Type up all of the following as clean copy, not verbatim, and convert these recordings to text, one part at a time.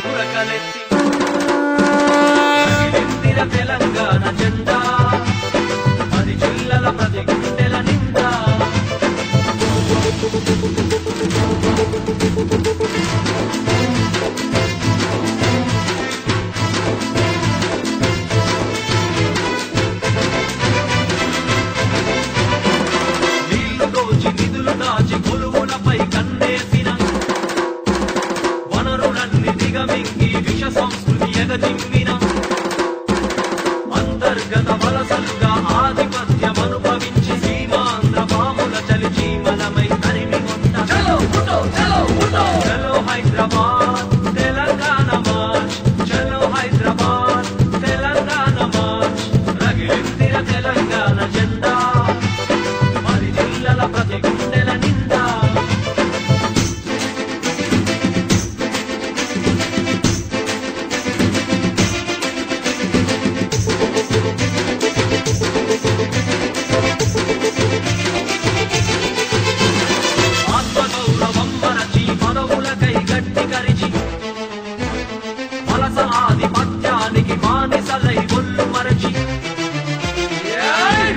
ఉరకలెత్తి ఎగిరిందిర తెలంగాణ జెండా 10 జిల్లల ప్రతి గుండెల నిండా నీళ్లు దోచి నిధులు దాచి కొలువులపై కన్నేసిన వనరులన్నీ దిగమింగి విష సంస్కృతి ఎగజిమ్మిన అంతర్గత వలసలుగా ఆధిపత్యం అనుభవించి సీమాంధ్ర పాముల చలి చీమలమై తరిమి కొంట చలో ఫుటో చలో ఫుటో చలో హైదరాబాద్ తెలంగాణ మార్చ్ చలో హైదరాబాద్ తెలంగాణ మార్చ్ రగిలిందిర తెలంగాణ జెండా 10 జిల్లల ప్రతి గుండెల నిండా ఆత్మగౌరవం మరచి పదవులకై గట్టి కరిచి వలస ఆధిపత్యానికి బానిసలై ఒళ్ళు మరచి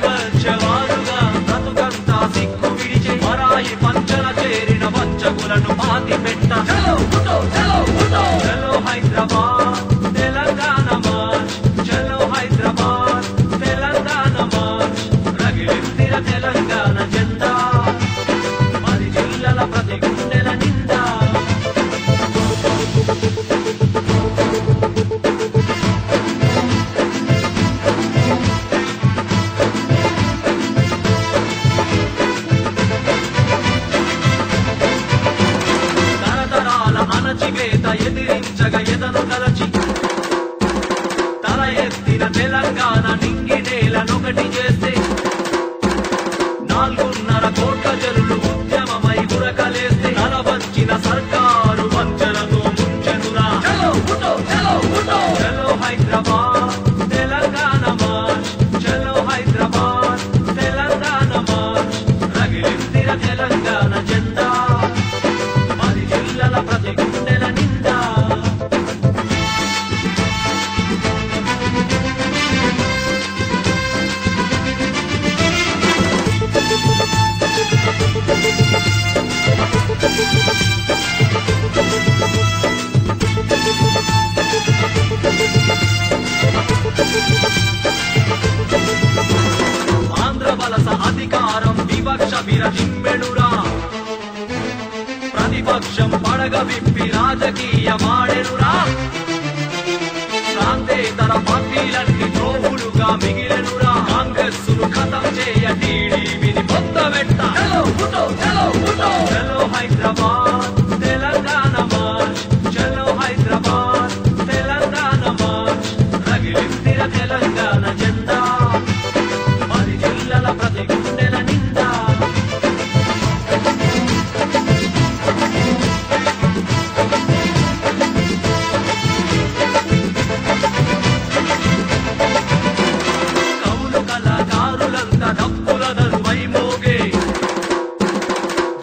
వచ్చవారుగా బ్రతుకంతా సిక్కు విడిచి పరాయి పంచల చేరిన వంచకులను పాతి పెట్ట చలో ఫుటో చలో ఫుటో చలో హైదరాబాద్ తెలంగాణ మార్చ్ చలో హైదరాబాద్ తెలంగాణ మార్చ్ రగిలిందిర తెలంగాణ జెండా 10 జిల్లల ప్రతి గుండెల నిండా తరతరాల అణచివేత ఎదిరించగ ఎదను తలచి తల ఎత్తిన తెలంగాణ నింగి నేలనొకటి చేస్తే 4.5 కోట్ల జనులు ఉద్యమమై ఉరకలేస్తే నలవంచిన సర్కారు వంచనతో ముంచెనురా చలో ఫుటో చలో ఫుటో చలో హైదరాబాద్ తెలంగాణ మార్చ్ చలో హైదరాబాద్ తెలంగాణ మార్చ్ రగిలిందిర తెలంగాణ జెండా 10 జిల్లల ప్రతి గుండెల నిండా ఆంధ్ర వలస అధికారం వివక్ష విరజిమ్మెడురా ప్రతిపక్షం పడగ విప్పి రాజకీయమాడెనురా ప్రాంతేతర పార్టీలన్నీ ద్రోహులుగా మిగిలెనురా కాంగ్రెస్ ను ఖతం చేయ టీడీపీని పొందబెట్ట చలో ఫుటో చలో ఫుటో చలో హైదరాబాద్ తెలంగాణ మార్చ్ చలో హైదరాబాద్ తెలంగాణ మార్చ్ రగిలిందిర తెలంగాణ జెండా 10 జిల్లల ప్రతి గుండెల నిండా కవులు కళాకారులంతా డప్పుల దరువై మోగే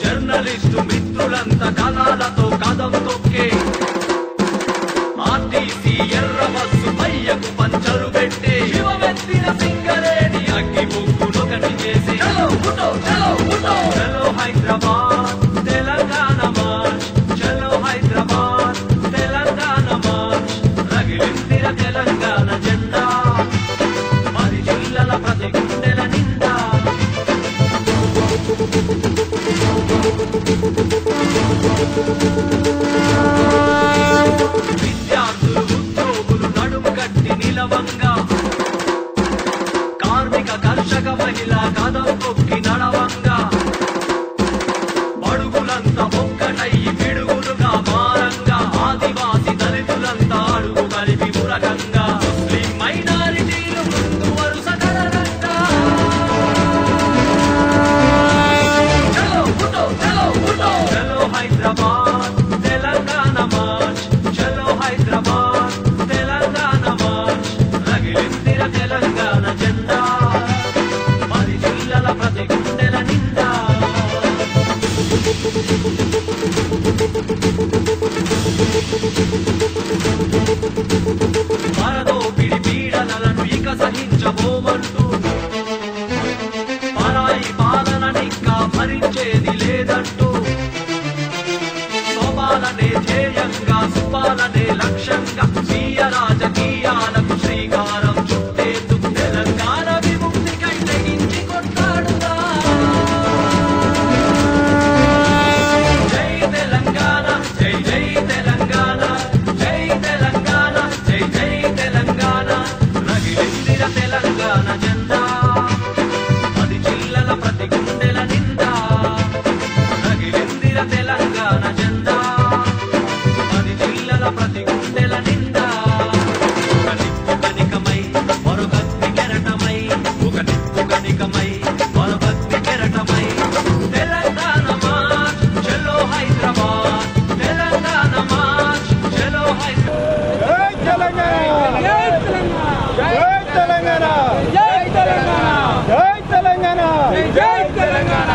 జర్నలిస్టు మిత్రులంతా కళాలతో కదం తొక్కే ఆర్టీసీ ఎర్ర బస్సు పయ్యకు పంచరు పెట్టే శివమెత్తిన సింగరేణి అగ్గి బొగ్గునొకటి చేసి చలో ఫుటో చలో ఫుటో చలో హైదరాబాద్ తెలంగాణ మార్చ్ చలో హైదరాబాద్ తెలంగాణ మార్చ్ రగిలిందిర తెలంగాణ జెండా 10 జిల్లల ప్రతి గుండెల నిండా విద్యార్థులు ఉద్యోగులు నడుము కట్టి నిలవంగా కార్మిక కర్షక మహిళ కదం తొక్కి నడవంగా అడుగులంతా ఒక్కటయ్యి పిడుగులుగా మారంగా ఆదివాసి దళితులంతా అడుగు కలిపి ఉరకంగా ముస్లిం మైనారిటీలు ముందు వరుస కదలంగా చలో ఫుటో చలో ఫుటో చలో హైదరాబాద్ తెలంగాణ మార్చ్ చలో హైదరాబాద్ తెలంగాణ మార్చ్ రగిలిందిర తెలంగాణ జెండా 10 జిల్లల ప్రతి గుండెల నిండా లక్ష్యంగా స్వీయ రాజకీయాలకు శ్రీకారం చుట్టేందుకు తెలంగాణ విముక్తికై తెగించి కొట్లాడుదా. జై తెలంగాణ, జై జై తెలంగాణ, జై తెలంగాణ, జై జై తెలంగాణ. రగిలిందిర తెలంగాణ జెండా, 10 జిల్లాల ప్రతి గుండెల నిండా. రగిలిందిర తెలంగాణ జెండా, 10 జిల్లాల ప్రతి గుండెల నిండా. ఒక నిప్పు కణికమై మరొకగ్ని కెరటమై, ఒక నిప్పు కణికమై మరొకగ్ని కెరటమై. తెలంగాణ మార్చ్ చలో హైదరాబాద్, తెలంగాణ మార్చ్ చలో హైదరాబాద్. జై తెలంగాణ, జై తెలంగాణ, జై తెలంగాణ, జై తెలంగాణ, జై తెలంగాణ.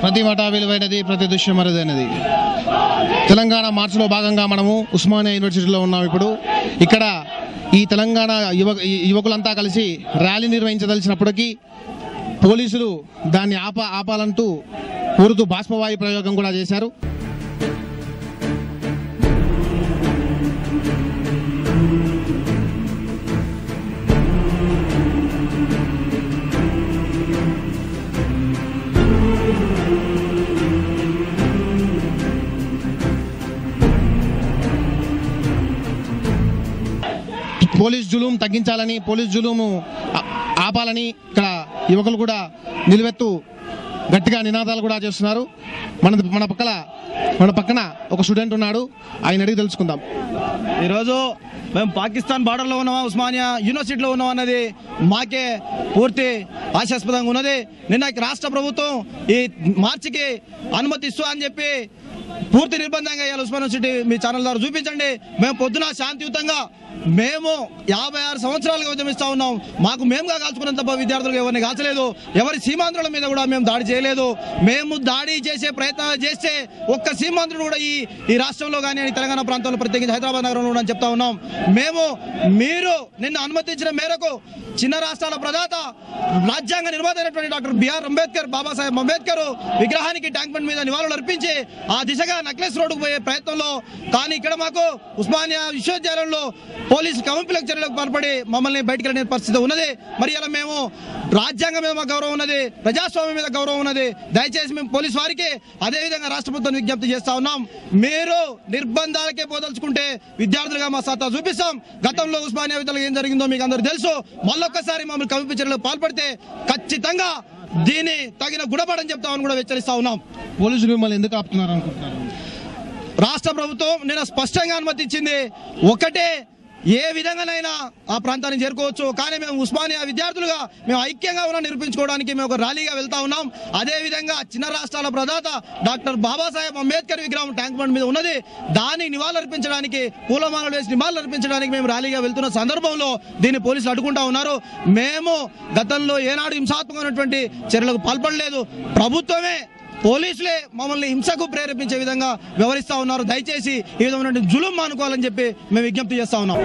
ప్రతి మాట విలువైనది, ప్రతి దృశ్యం అరుదైనది. తెలంగాణ మార్చిలో భాగంగా మనము ఉస్మానియా యూనివర్సిటీలో ఉన్నాం. ఇప్పుడు ఇక్కడ ఈ తెలంగాణ యువకులంతా కలిసి ర్యాలీ నిర్వహించదలిచినప్పటికీ పోలీసులు దాన్ని ఆపాలంటూ ఉరుదు బాష్పవాయు ప్రయోగం కూడా చేశారు. పోలీస్ జులుం తగ్గించాలని, పోలీస్ జులుము ఆపాలని ఇక్కడ యువకులు కూడా నిలువెత్తు గట్టిగా నినాదాలు కూడా చేస్తున్నారు. మన పక్కన ఒక స్టూడెంట్ ఉన్నాడు, ఆయన అడిగి తెలుసుకుందాం. ఈరోజు మేము పాకిస్తాన్ బార్డర్లో ఉన్నామా, ఉస్మానియా యూనివర్సిటీలో ఉన్నాం అన్నది మాకే పూర్తి ఆశాస్పదంగా ఉన్నది. నిన్న రాష్ట్ర ప్రభుత్వం ఈ మార్చికి అనుమతి ఇస్తూ అని చెప్పి పూర్తి నిర్బంధంగా ఇవ్వాలి ఉస్మానియా యూనివర్సిటీ మీ ఛానల్ ద్వారా చూపించండి. మేము పొద్దున శాంతియుతంగా మేము 56 సంవత్సరాలుగా ఉద్యమిస్తా ఉన్నాం. మాకు మేముగా కాల్చుకున్నంత తప్ప విద్యార్థులకు ఎవరిని కాల్చలేదు. ఎవరి సీమాంధ్రుల మీద కూడా మేము దాడి చేయలేదు. మేము దాడి చేసే ప్రయత్నాలు చేస్తే ఒక్క సీమాంధ్రుడు కూడా ఈ రాష్ట్రంలో కానీ తెలంగాణ ప్రాంతంలో ప్రత్యేకించి హైదరాబాద్ నగరంలో కూడా చెప్తా ఉన్నాం. మీరు నిన్న అనుమతించిన మేరకు చిన్న రాష్ట్రాల ప్రదాత రాజ్యాంగ నిర్మాత అయినటువంటి డాక్టర్ బిఆర్ అంబేద్కర్, బాబాసాహెబ్ అంబేద్కర్ విగ్రహానికి ట్యాంక్ బండ్ మీద నివాళులు అర్పించి ఆ దిశగా నక్లెస్ రోడ్డుకు పోయే ప్రయత్నంలో కానీ ఇక్కడ మాకు ఉస్మానియా విశ్వవిద్యాలయంలో పోలీసు కవింపులకు చర్యలకు పాల్పడి మమ్మల్ని బయటకు వెళ్ళే పరిస్థితి ఉన్నది. మరి ఇలా మేము రాజ్యాంగం మీద మాకు గౌరవం ఉన్నది, ప్రజాస్వామ్యం మీద గౌరవం ఉన్నది. దయచేసి మేము పోలీసు వారికి అదేవిధంగా రాష్ట్ర ప్రభుత్వం విజ్ఞప్తి చేస్తా ఉన్నాం. మీరు నిర్బంధాలకే పోదలుచుకుంటే విద్యార్థులుగా మా సత్తా చూపిస్తాం. గతంలో ఉస్మానియా విద్యాలయం ఏం జరిగిందో మీకు అందరూ తెలుసు. మళ్ళొక్కసారి మమ్మల్ని కవింపు చర్యలకు పాల్పడితే ఖచ్చితంగా దీన్ని తగిన గుణపడని చెప్తామని కూడా హెచ్చరిస్తా ఉన్నాం. పోలీసులు మిమ్మల్ని ఎందుకు ఆపుతున్నారు అనుకుంటున్నారు? రాష్ట్ర ప్రభుత్వం నేను స్పష్టంగా అనుమతించింది ఒకటే, ఏ విధంగానైనా ఆ ప్రాంతానికి చేరుకోవచ్చు. కానీ మేము ఉస్మానియా విద్యార్థులుగా మేము ఐక్యంగా ఉన్న నిరూపించుకోవడానికి మేము ఒక ర్యాలీగా వెళ్తా ఉన్నాం. అదేవిధంగా చిన్న రాష్ట్రాల ప్రదాత డాక్టర్ బాబాసాహెబ్ అంబేద్కర్ విగ్రహం ట్యాంక్ బండ్ మీద ఉన్నది. దానికి నివాళులర్పించడానికి, పూలమాలలు వేసి నివాళులర్పించడానికి మేము ర్యాలీగా వెళ్తున్న సందర్భంలో దీన్ని పోలీసులు అడ్డుకుంటా ఉన్నారు. మేము గతంలో ఏనాడు హింసాత్మకమైనటువంటి చర్యలకు పాల్పడలేదు. ప్రభుత్వమే, పోలీసులే మమ్మల్ని హింసకు ప్రేరేపించే విధంగా వ్యవహరిస్తా ఉన్నారు. దయచేసి ఈ విధమైన జులుం మానుకోవాలని చెప్పి మేము విజ్ఞప్తి చేస్తా ఉన్నాం.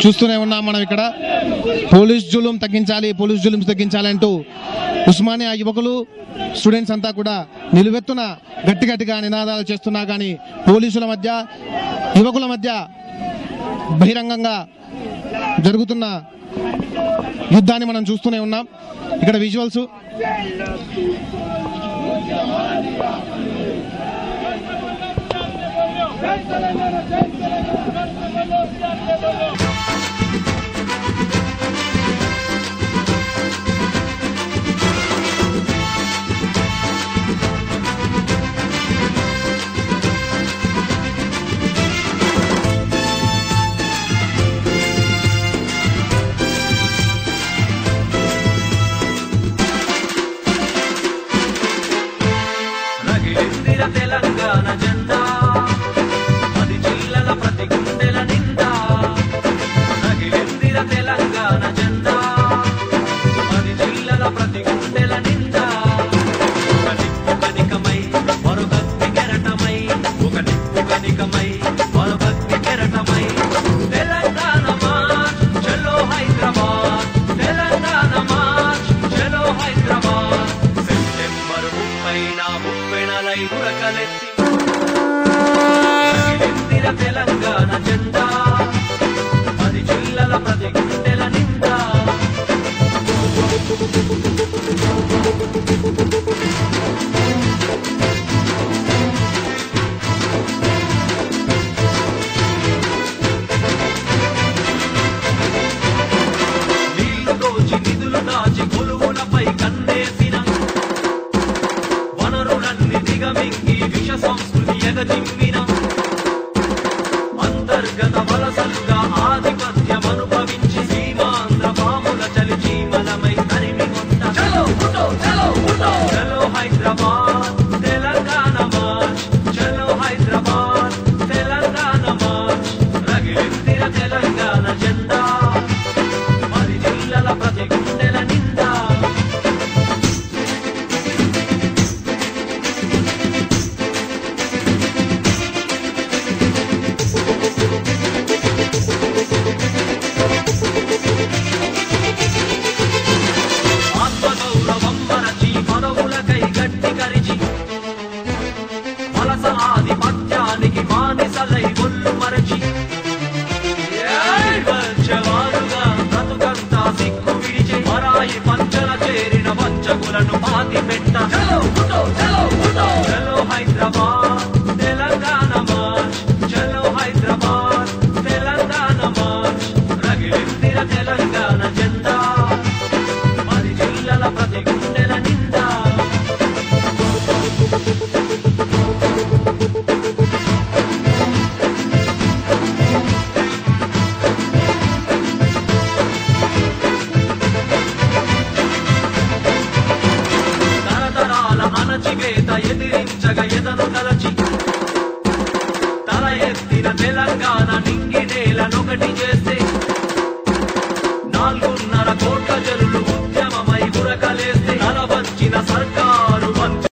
చూస్తూనే ఉన్నాం మనం ఇక్కడ పోలీస్ జులుం తగ్గించాలి అంటూ ఉస్మానియా యువకులు, స్టూడెంట్స్ అంతా కూడా నిలువెత్తున గట్టిగా నినాదాలు చేస్తున్నా కానీ పోలీసుల మధ్య, యువకుల మధ్య బహిరంగంగా జరుగుతున్న యుద్ధాన్ని మనం చూస్తూనే ఉన్నాం. ఇక్కడ విజువల్స్ తెలంగాణ జెండా 10 జిల్లాల ప్రతి గుండెల నిండా రగిలిందిర తెలంగాణ జెండా 10 జిల్లాల ప్రతి గుండెల నిండా ఒక నిప్పు కనికమై మరొకటి కెరటమై ఒక నిప్పు కనికమై మరొకటి కెరటమై తెలంగాణ మార్చ్ చలో హైదరాబాద్ తెలంగాణ మార్చ్ చలో హైదరాబాద్ సెప్టెంబర్ 30 ఉరకలెత్తి తెలంగాణ జెండా 10 జిల్లాల ప్రతి గుండెల నిండా నీళ్లు దోచి నిధులు దాచి కొలువులపై కన్నేసిన వనరులన్నీ దిగమింగి విష సంస్కృతి ఎగజిమ్మిన అంతర్గత వలసలుగా ఆధిపత్యం అనుభవించి సీమాంధ్ర పాముల చలి చీమలమై తరిమి కొంట చలో ఫుటో చలో ఫుటో చలో హైదరాబాద్ తెలంగాణ మార్చ్ చలో హైదరాబాద్ తెలంగాణ మార్చ్ రగిలిందిర తెలంగాణ జెండా 10 జిల్లాల ప్రతి గుండెల నిండా ఆధిపత్యానికి బానిసలై ఒళ్ళు మరచి వచ్చవారుగా బ్రతుకంతా సిక్కు విడిచి పరాయి పంచల చేరిన వంచకులను పాతి పెట్ట చలో ఫుటో చలో ఫుటో చలో హైదరాబాద్ తెలంగాణ మార్చ్ చలో హైదరాబాద్ తెలంగాణ మార్చ్ రగిలిందిర తెలంగాణ జెండా 10 జిల్లాల ప్రతి గుండెల నిండా ఎత్తిన తెలంగాణ నింగి నేలనొకటి చేస్తే 4.5 కోట్ల జనులు ఉద్యమమై ఉరకలేస్తే నలవంచిన సర్కారు వంచ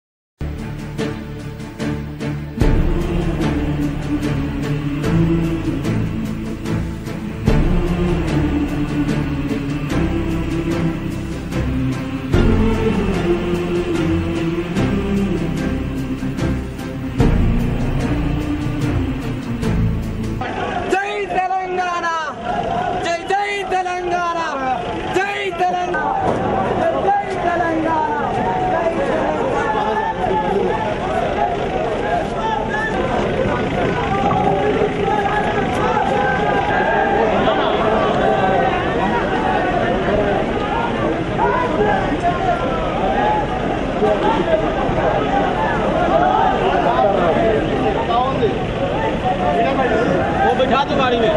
बिठा दो गाड़ी में।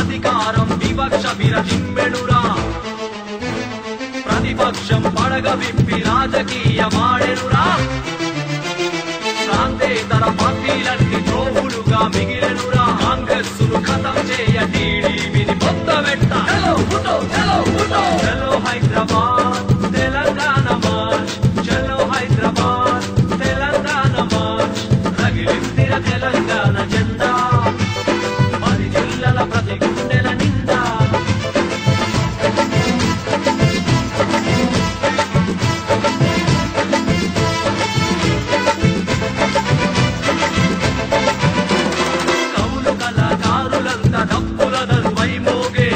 అధికారం వివక్ష విరజిమ్మెడురా ప్రతిపక్షం పడగ విప్పి రాజకీయమాడెనురా ప్రాంతేతర పార్టీలన్నీ ద్రోహులుగా మిగిలెనురా కాంగ్రెస్ ను ఖతం చేయ టీడీపీని పొత్తబెట్ట చలో హైదరాబాద్ తెలంగాణ మార్చ్ చలో హైదరాబాద్ తెలంగాణ మార్చ్ రగిలిందిర తెలంగాణ జెండా ప్రతి గుండెల నిండా కవులు కళాకారులంతా డప్పుల దరువై మోగే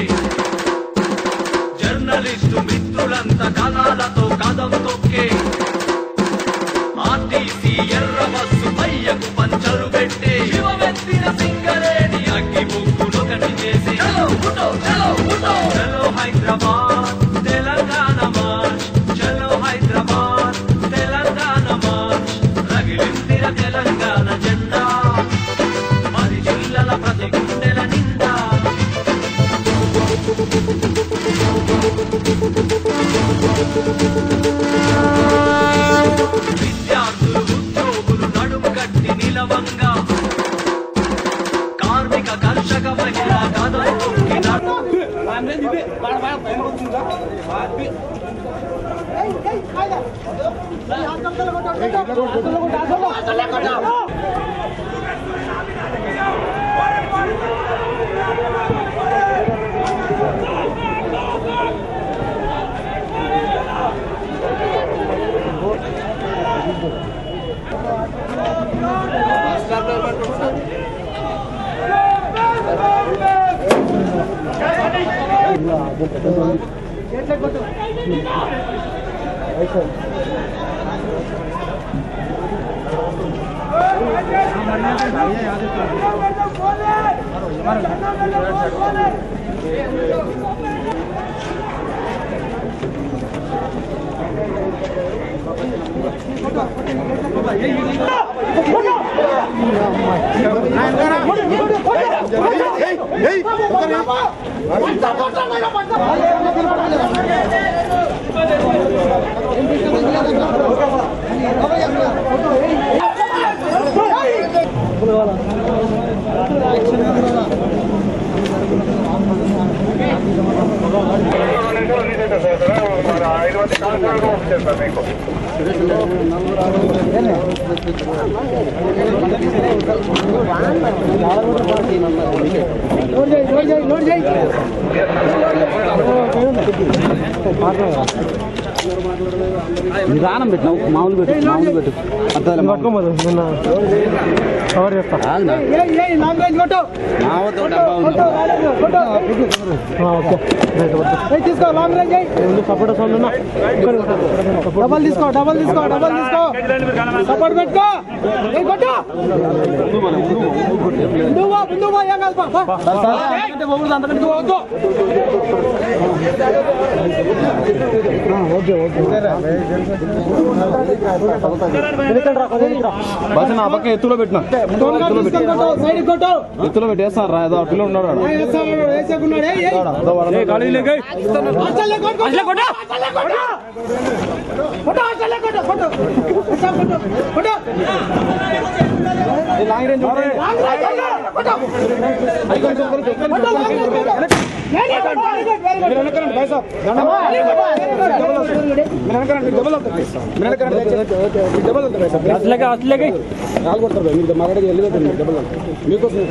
జర్నలిస్టు మిత్రులంతా కళాలతో కదం తొక్కే ఆర్టీసీ ఎర్ర బస్సు పయ్యకు పంచరు పెట్టే శివమెత్తిన సింగరేణి అగ్గి చేసి చలో హైదరాబాద్ తెలంగాణ మార్చ్ చలో హైదరాబాద్ తెలంగాణ మార్చ్ రగిలిందిర తెలంగాణ జెండా 10 జిల్లాల ప్రతి గుండెల నిండా విద్యార్థులు ఉద్యోగులు నడుము కట్టి నిలవంగా కార్మిక కర్షక మహిళా కథం నిదానం పెట్టినావు మామూలు పెట్టు కవర్ చేస్తా తీసుకో long range support sound double తీసుకో సపోర్ట్ పెట్టుకో బస్ నా పక్క ఎత్తులో పెట్టినా ఎత్తులో పెట్టేస్తాను రా ఏదో పిల్లలు ఉన్నాడు మీకోసం